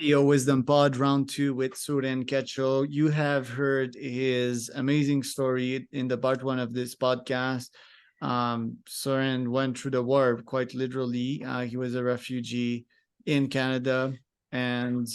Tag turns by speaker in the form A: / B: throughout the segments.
A: CEO Wisdom Pod Round 2 with Souren Khetcho. You have heard his amazing story in the part 1 of this podcast. Soren went through the war quite literally. He was a refugee in Canada, and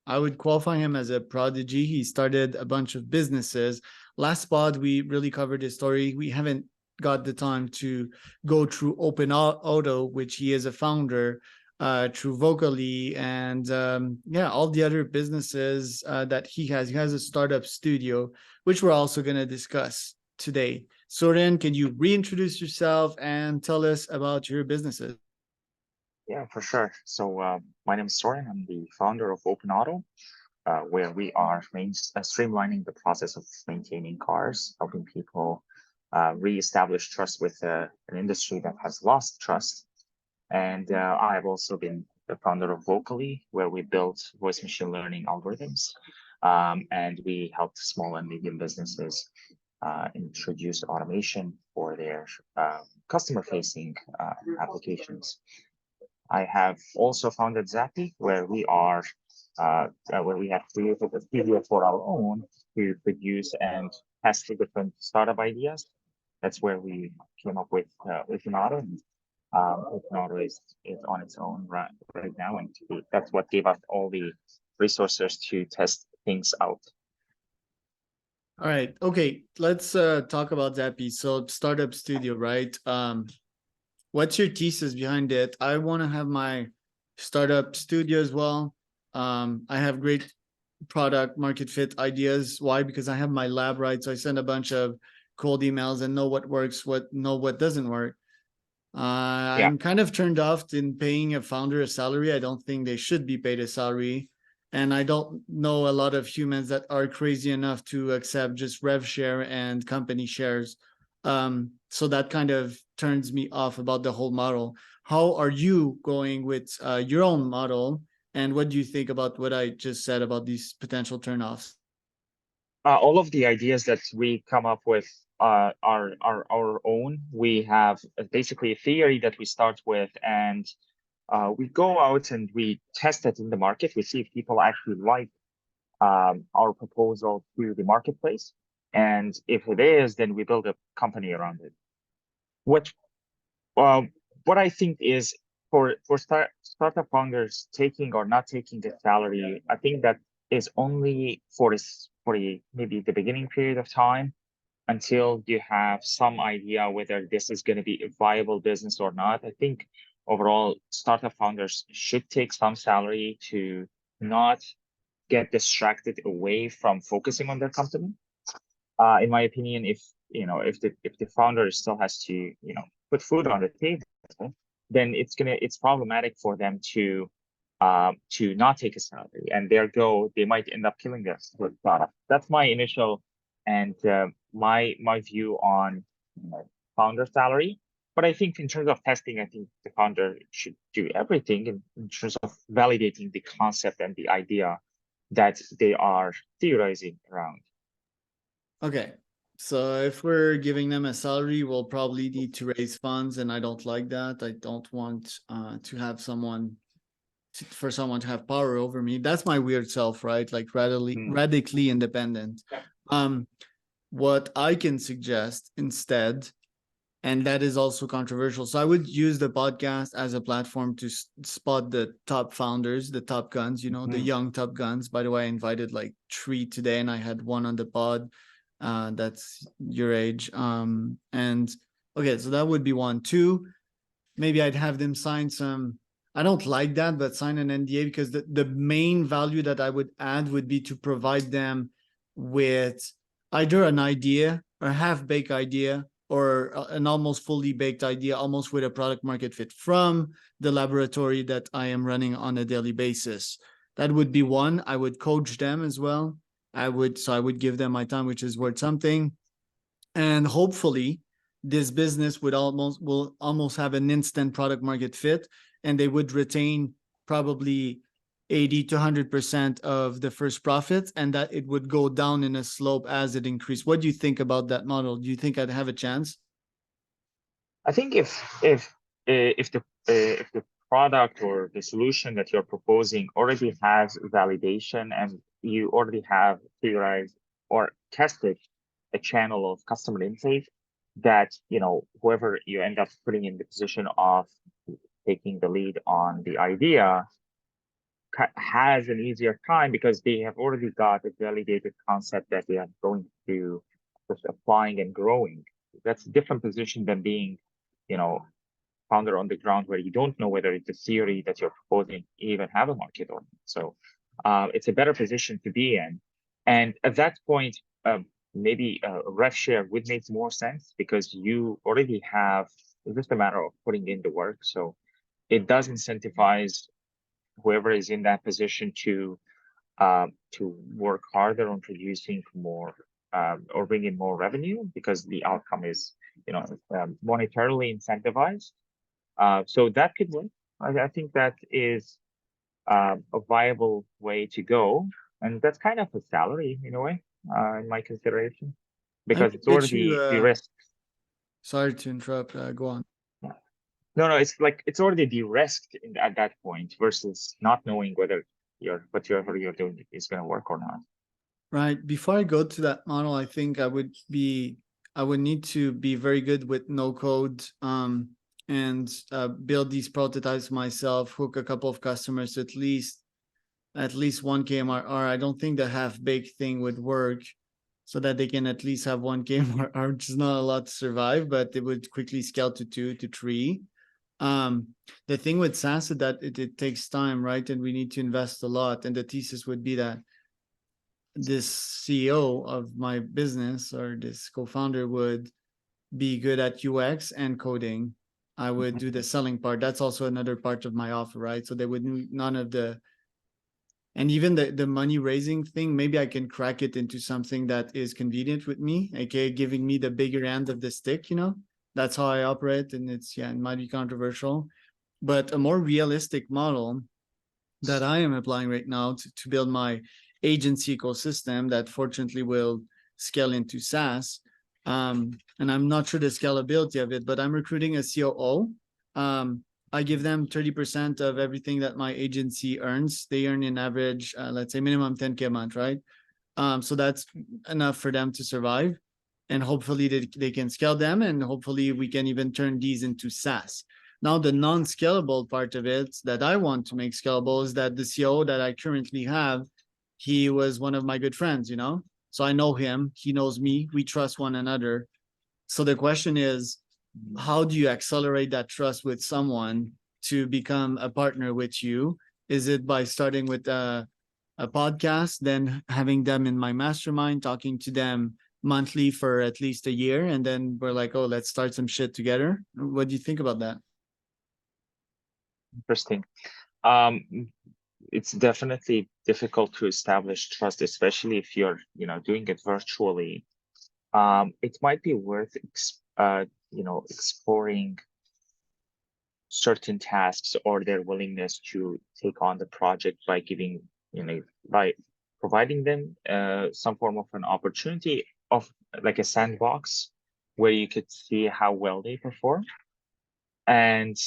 A: I would qualify him as a prodigy. He started a bunch of businesses. Last pod, we really covered his story. We haven't got the time to go through OpenAuto, which he is a founder, through Vocally, and all the other businesses that he has. He has a startup studio, which we're also going to discuss today. Soren, can you reintroduce yourself and tell us about your businesses?
B: Yeah, for sure. So my name is Soren. I'm the founder of OpenAuto, where we are streamlining the process of maintaining cars, helping people reestablish trust with an industry that has lost trust. And I've also been the founder of Vocally, where we built voice machine learning algorithms, and we helped small and medium businesses introduce automation for their customer-facing applications. I have also founded Zappy, where we have created a studio for our own to produce and test the different startup ideas. That's where we came up with OpenAuto. OpenAuto is on its own right now, and that's what gave us all the resources to test things out.
A: All right. Okay. Let's talk about Zappy. So startup studio, right? What's your thesis behind it? I want to have my startup studio as well. I have great product market fit ideas. Why? Because I have my lab, right? So I send a bunch of cold emails and know what works, what doesn't work. I'm kind of turned off in paying a founder a salary. I don't think they should be paid a salary. And I don't know a lot of humans that are crazy enough to accept just rev share and company shares. So that kind of turns me off about the whole model. How are you going with your own model? And what do you think about what I just said about these potential turnoffs?
B: All of the ideas that we come up with are our own. We have basically a theory that we start with, and we go out and we test it in the market. We see if people actually like our proposal to the marketplace. And if it is, then we build a company around it. What I think is for startup founders taking or not taking the salary, I think that is only for maybe the beginning period of time until you have some idea whether this is going to be a viable business or not. I think overall startup founders should take some salary to not get distracted away from focusing on their company. In my opinion, if the founder still has to put food on the table, then it's problematic for them to not take a salary, and they might end up killing their product. That's my initial and my view on founder salary. But I think in terms of testing, I think the founder should do everything in terms of validating the concept and the idea that they are theorizing around.
A: Okay. So if we're giving them a salary, we'll probably need to raise funds, and I don't like that. I don't want to have someone to have power over me. That's my weird self, right? Like radically independent. What I can suggest instead, and that is also controversial. So I would use the podcast as a platform to spot the top founders, the top guns, the young top guns. By the way, I invited like 3 today, and I had one on the pod. That's your age. And okay, so that would be 1. 2, maybe I'd have them sign some, I don't like that, but sign an NDA, because the main value that I would add would be to provide them with either an idea or half-baked idea, or an almost fully baked idea, almost with a product market fit from the laboratory that I am running on a daily basis. That would be 1. I would coach them as well. I would give them my time, which is worth something. And hopefully this business will almost have an instant product market fit, and they would retain probably 80 to 100% of the first profits, and that it would go down in a slope as it increased. What do you think about that model? Do you think I'd have a chance?
B: I think if the product or the solution that you're proposing already has validation and you already have theorized or tested a channel of customer intake that, whoever you end up putting in the position of taking the lead on the idea has an easier time because they have already got a validated concept that they are going to just applying and growing. That's a different position than being, founder on the ground where you don't know whether the theory that you're proposing even have a market or not. So it's a better position to be in. And at that point, maybe a rev share would make more sense because you already have, it's just a matter of putting in the work. So it does incentivize whoever is in that position to work harder on producing more or bring in more revenue because the outcome is monetarily incentivized. So that could work. I think that is a viable way to go, and that's kind of a salary in a way, in my consideration, because it's
A: get you.
B: already de-risked.
A: Sorry to interrupt. Go on.
B: No, it's like it's already de-risked at that point versus not knowing whether whatever you're doing is going to work or not.
A: Right. Before I go to that model, I think I would need to be very good with no code, and build these prototypes myself, hook a couple of customers, at least 1K MRR. I don't think the half-baked thing would work, so that they can at least have 1K MRR, which is not a lot to survive, but it would quickly scale to 2 to 3. The thing with SaaS is that it takes time, right? And we need to invest a lot. And the thesis would be that this CEO of my business or this co-founder would be good at UX and coding. I would do the selling part. That's also another part of my offer, right? So they would none of the, and even the money raising thing, maybe I can crack it into something that is convenient with me, aka giving me the bigger end of the stick, That's how I operate, and it might be controversial. But a more realistic model that I am applying right now to build my agency ecosystem that fortunately will scale into SaaS. And I'm not sure the scalability of it, but I'm recruiting a COO. I give them 30% of everything that my agency earns. They earn in average, let's say minimum 10K a month, right? So that's enough for them to survive. And hopefully they can scale them, and hopefully we can even turn these into SaaS. Now, the non-scalable part of it that I want to make scalable is that the COO that I currently have, he was one of my good friends, So I know him, he knows me, we trust one another. So the question is, how do you accelerate that trust with someone to become a partner with you? Is it by starting with a podcast, then having them in my mastermind, talking to them monthly for at least a year, and then we're like, oh, let's start some shit together? What do you think about that?
B: Interesting. It's definitely difficult to establish trust, especially if you're, doing it virtually. It might be worth, exploring certain tasks or their willingness to take on the project by giving, by providing them some form of an opportunity of like a sandbox where you could see how well they perform. And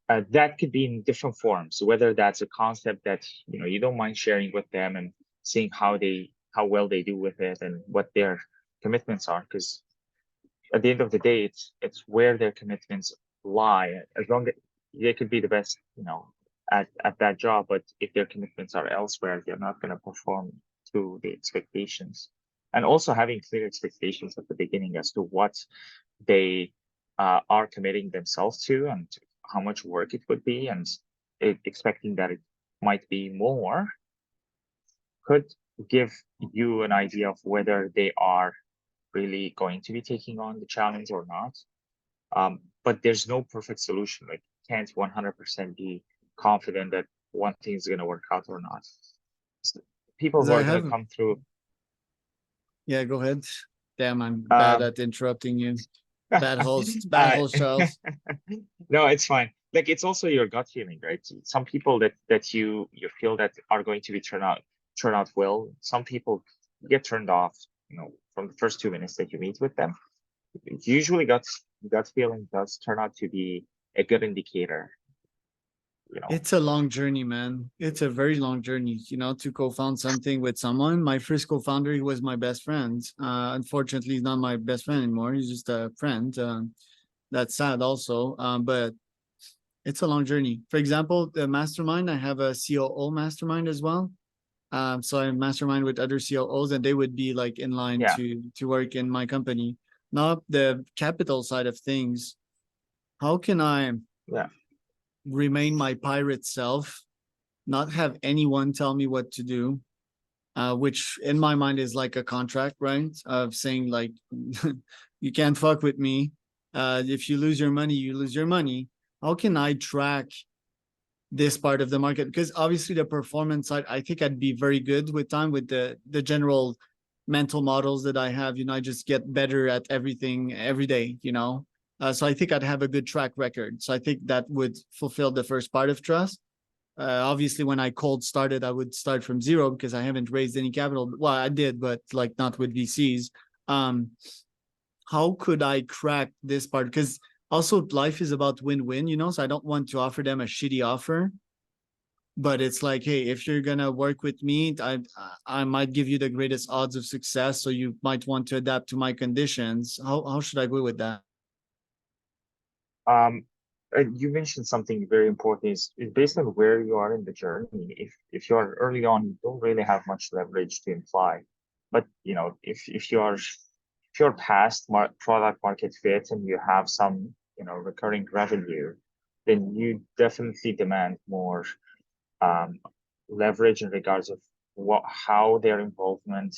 B: that could be in different forms, whether that's a concept that you don't mind sharing with them and seeing how well they do with it and what their commitments are, because at the end of the day, it's where their commitments lie. As long as they could be the best, at that job, but if their commitments are elsewhere, they're not going to perform to the expectations. And also having clear expectations at the beginning as to what they are committing themselves to and how much work it would be, and expecting that it might be more could give you an idea of whether they are really going to be taking on the challenge or not. But there's no perfect solution. Like, you can't 100% be confident that one thing is going to work out or not. People who are going to come through.
A: Yeah, go ahead. Damn, I'm bad at interrupting you. Bad host, Charles.
B: No, it's fine. Like, it's also your gut feeling, right? Some people that you feel that are going to be turn out well. Some people get turned off, from the first 2 minutes that you meet with them. Usually gut feeling does turn out to be a good indicator.
A: It's a long journey, man. It's a very long journey, to co-found something with someone. My first co-founder, he was my best friend. Unfortunately, he's not my best friend anymore. He's just a friend. That's sad also. But it's a long journey. For example, the mastermind, I have a COO mastermind as well. So I mastermind with other COOs, and they would be like in line
B: Yeah,
A: to work in my company. Not the capital side of things. How can I
B: yeah.
A: remain my pirate self, not have anyone tell me what to do, which in my mind is like a contract, right? Of saying like, you can't fuck with me. If you lose your money, you lose your money. How can I track this part of the market? Because obviously the performance side, I think I'd be very good with time with the general mental models that I have. I just get better at everything every day. So I think I'd have a good track record. So I think that would fulfill the first part of trust. Obviously, when I cold started, I would start from zero because I haven't raised any capital. Well, I did, but like not with VCs. Um, how could I crack this part? Because also life is about win-win. So I don't want to offer them a shitty offer, but it's like, hey, if you're gonna work with me, I might give you the greatest odds of success. So you might want to adapt to my conditions. How should I go with that?
B: Um, you mentioned something very important is based on where you are in the journey. If you are early on, you don't really have much leverage to imply. But if you're past product market fit and you have some recurring revenue, then you definitely demand more um, leverage in regards of how their involvement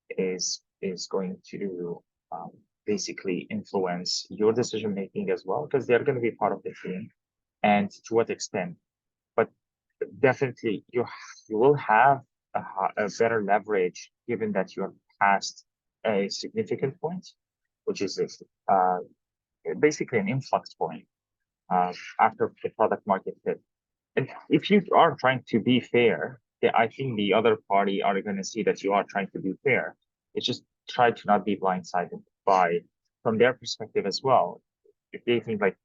B: is going to basically influence your decision making as well, because they're going to be part of the team, and to what extent. But definitely, you will have a better leverage given that you're past a significant point, which is uh, basically an influx point after the product market fit. And if you are trying to be fair, I think the other party are going to see that you are trying to be fair. It's just try to not be blindsided by, from their perspective as well. If they think like,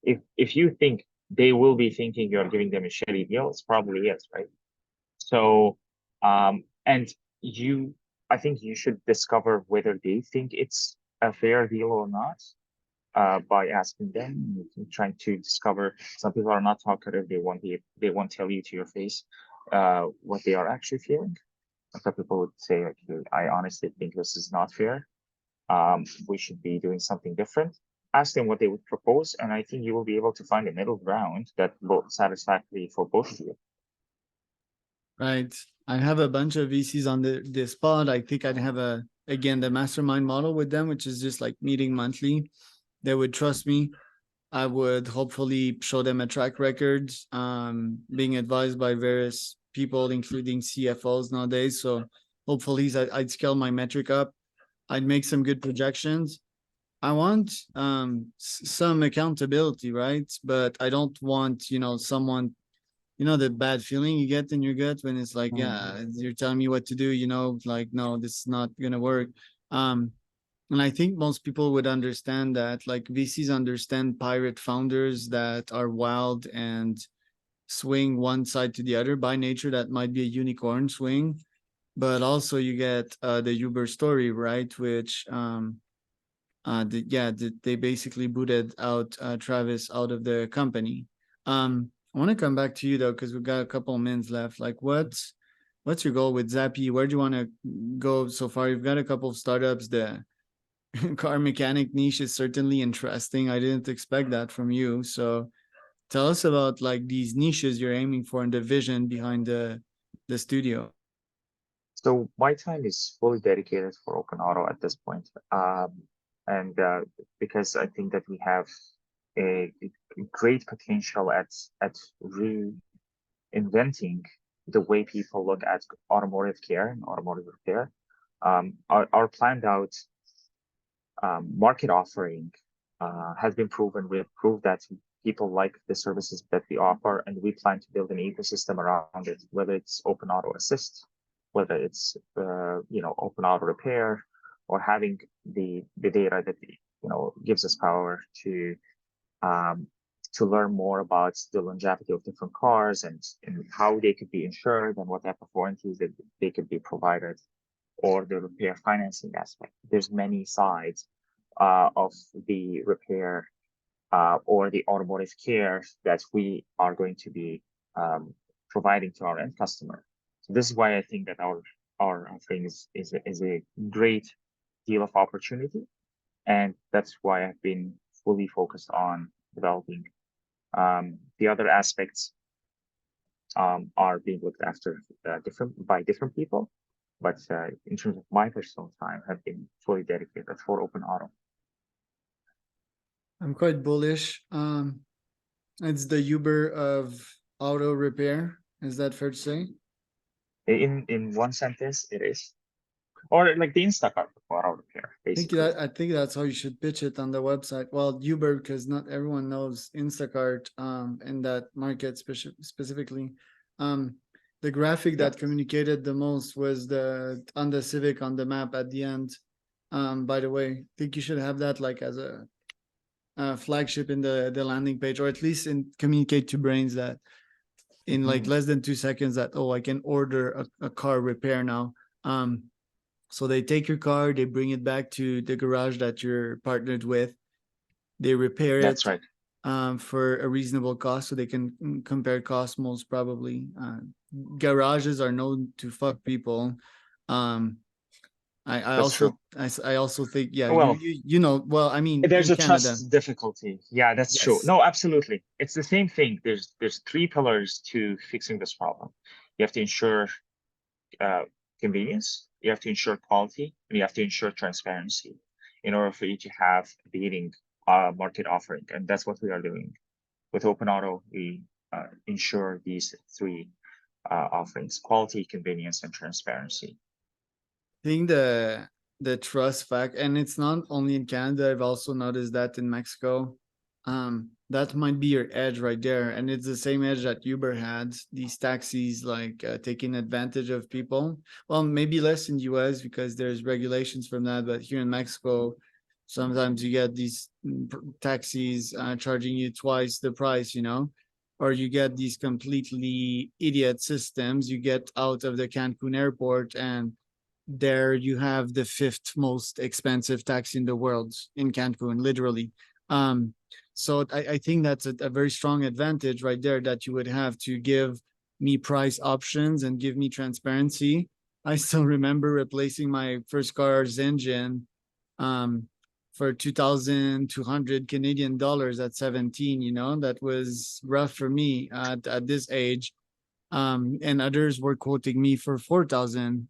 B: if you think they will be thinking you're giving them a shitty deal, it's probably is, right? So, and you, I think you should discover whether they think it's a fair deal or not by asking them, trying to discover. Some people are not talkative; they won't tell you to your face what they are actually feeling. Some people would say, like, "I honestly think this is not fair. We should be doing something different." Ask them what they would propose, and I think you will be able to find a middle ground that both satisfactory for both of you.
A: Right. I have a bunch of VCs on the spot. I think I'd have again the mastermind model with them, which is just like meeting monthly. They would trust me. I would hopefully show them a track record, being advised by various people, including CFOs nowadays. So hopefully I'd scale my metric up. I'd make some good projections. I want some accountability, right? But I don't want, someone, the bad feeling you get in your gut when it's like, yeah, you're telling me what to do, like, no, this is not gonna work. Um, and I think most people would understand that, like VCs understand pirate founders that are wild and swing one side to the other. By nature, that might be a unicorn swing. But also you get the Uber story, right? Which they basically booted out Travis out of the company. I want to come back to you though, because we've got a couple of minutes left. Like, what's your goal with Zappy? Where do you want to go so far? You've got a couple of startups. The car mechanic niche is certainly interesting. I didn't expect that from you. So tell us about like these niches you're aiming for and the vision behind the studio.
B: So my time is fully dedicated for OpenAuto at this point. And because I think that we have a great potential at reinventing the way people look at automotive care and automotive repair. Our planned out market offering has been proven. We have proved that people like the services that we offer, and we plan to build an ecosystem around it, whether it's open auto assist, whether it's open auto repair, or having the data that gives us power um, to learn more about the longevity of different cars and how they could be insured and what type of warranties that they could be provided, or the repair financing aspect. There's many sides of the repair or the automotive care that we are going to be providing to our end customer. So this is why I think that our offering is a great deal of opportunity, and that's why I've been fully focused on developing. The other aspects are being looked after by different people, but in terms of my personal time, have been fully dedicated for OpenAuto.
A: I'm quite bullish. It's the Uber of auto repair. Is that fair to say?
B: In one sentence, it is, or like the Instacart for auto repair, basically.
A: I think that's how you should pitch it on the website. Well, Uber, because not everyone knows Instacart in that market specifically. The graphic that communicated the most was the Honda Civic on the map at the end. By the way, I think you should have that like as a flagship in the landing page, or at least communicate to brains that in like less than 2 seconds that, oh, I can order a car repair now. So they take your car, they bring it back to the garage that you're partnered with, they repair it.
B: That's right.
A: For a reasonable cost, so they can compare costs most probably. Garages are known to fuck people. I also think, yeah,
B: Well,
A: you know, well, I mean,
B: there's
A: in
B: a
A: Canada.
B: trust difficulty. Yeah, that's true.
A: Yes.
B: No, absolutely. It's the same thing. There's three pillars to fixing this problem. You have to ensure convenience, you have to ensure quality, and you have to ensure transparency in order for you to have a leading market offering. And that's what we are doing. With OpenAuto, we ensure these three offerings: quality, convenience, and transparency.
A: I think the trust fact, and it's not only in Canada, I've also noticed that in Mexico. That might be your edge right there, and it's the same edge that Uber had. These taxis like taking advantage of people. Well, maybe less in US because there's regulations from that, but here in Mexico, sometimes you get these taxis charging you twice the price, you know, or you get these completely idiot systems. You get out of the Cancun airport and there you have the fifth most expensive taxi in the world in Cancun, literally. So I think that's a very strong advantage right there that you would have to give me price options and give me transparency. I still remember replacing my first car's engine for 2,200 Canadian dollars at 17, you know, that was rough for me at this age. And others were quoting me for 4,000.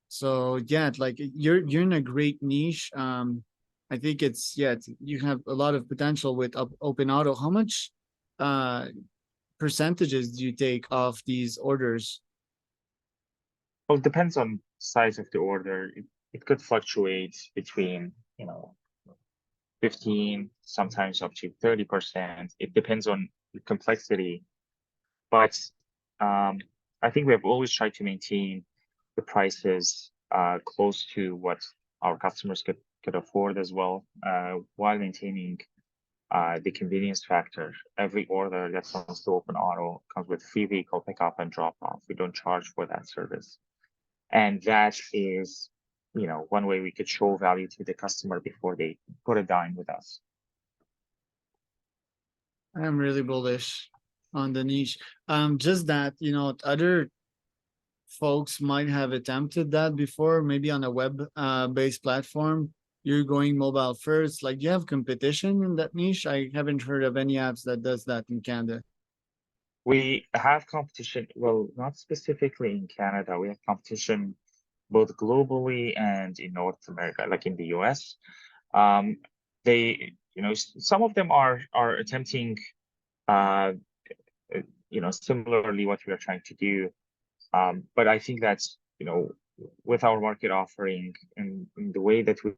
A: So yeah, like you're in a great niche. I think you have a lot of potential with OpenAuto. How much percentages do you take off these orders?
B: Well, it depends on size of the order. It could fluctuate between, 15, sometimes up to 30%. It depends on the complexity. But I think we have always tried to maintain the prices close to what our customers could afford as well, while maintaining the convenience factor. Every order that comes to OpenAuto comes with free vehicle pickup and drop off. We don't charge for that service. And that is, one way we could show value to the customer before they put a dime with us.
A: I'm really bullish on the niche. Just that, other folks might have attempted that before, maybe on a web based platform. You're going mobile first. Like, do you have competition in that niche? I haven't heard of any apps that does that in Canada.
B: We have competition, well, not specifically in Canada. We have competition both globally and in North America, like in the US. Some of them are attempting, similarly what we are trying to do. But I think that's, with our market offering and the way that we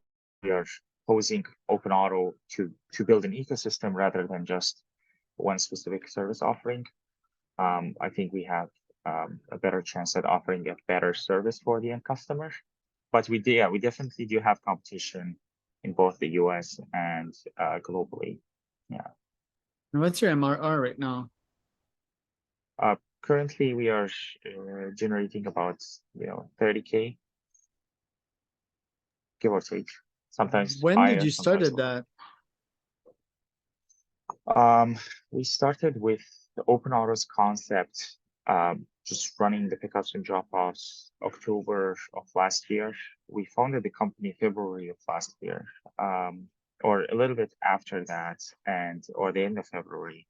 B: are posing OpenAuto to build an ecosystem rather than just one specific service offering, I think we have a better chance at offering a better service for the end customer. But we definitely do have competition in both the US and globally. Yeah.
A: And what's your MRR right now?
B: Currently we are generating about 30K, give or take. Sometimes
A: When did
B: higher,
A: you
B: sometimes
A: started
B: lower.
A: that?
B: We started with the OpenAuto's concept, just running the pickups and drop-offs October of last year. We founded the company February of last year, or a little bit after that, or the end of February.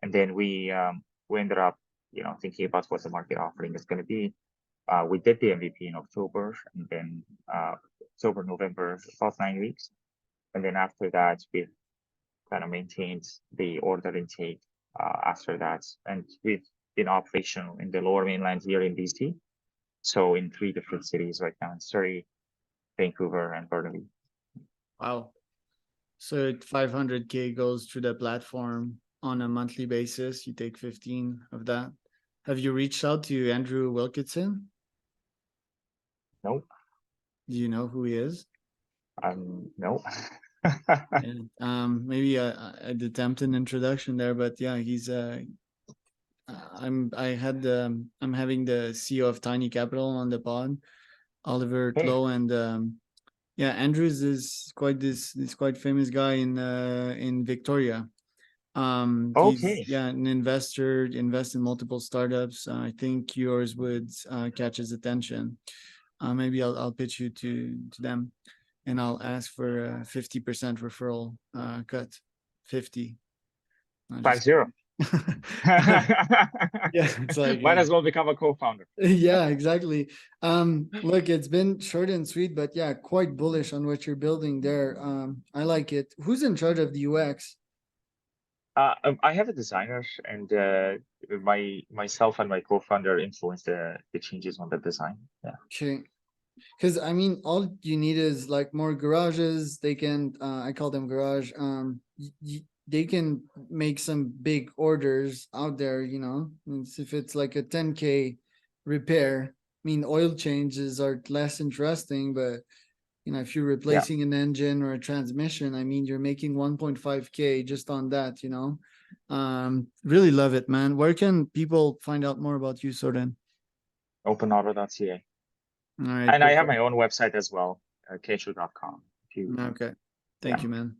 B: And then we ended up, thinking about what the market offering is going to be. We did the MVP in October, and then October, November, about 9 weeks. And then after that, we kind of maintained the order intake after that. And we've been operational in the lower mainland here in DC. So in 3 different cities right now, in Surrey, Vancouver, and Burnaby.
A: Wow. So 500K goes through the platform on a monthly basis. You take 15 of that. Have you reached out to Andrew Wilkinson?
B: Nope.
A: Do you know who he is?
B: No.
A: And maybe I'd attempt an introduction there, but yeah, he's I'm having the CEO of Tiny Capital on the pod, Oliver
B: Hey,
A: Tlo, and yeah, Andrews is quite this quite famous guy in Victoria. He's
B: okay.
A: an investor, invest in multiple startups. I think yours would catch his attention. Maybe I'll pitch you to them, and I'll ask for a 50% referral cut. 50. I'm just
B: 5-0.
A: yeah, it's like
B: Might as well become a co-founder.
A: yeah, exactly. Look, it's been short and sweet, but yeah, quite bullish on what you're building there. I like it. Who's in charge of the UX?
B: I have a designer, and myself and my co-founder influence the changes on the design. Yeah.
A: Okay. Because I mean, all you need is like more garages. They can, I call them garage. They can make some big orders out there. If it's like a 10K repair. I mean, oil changes are less interesting, but if you're
B: Yeah.
A: replacing an engine or a transmission, I mean, you're making 1.5K just on that. Really love it, man. Where can people find out more about you, Soren?
B: OpenAuto.ca.
A: All right,
B: And I have
A: perfect.
B: my own website as well, khetcho.com. If you,
A: Okay.
B: yeah.
A: Thank you, man.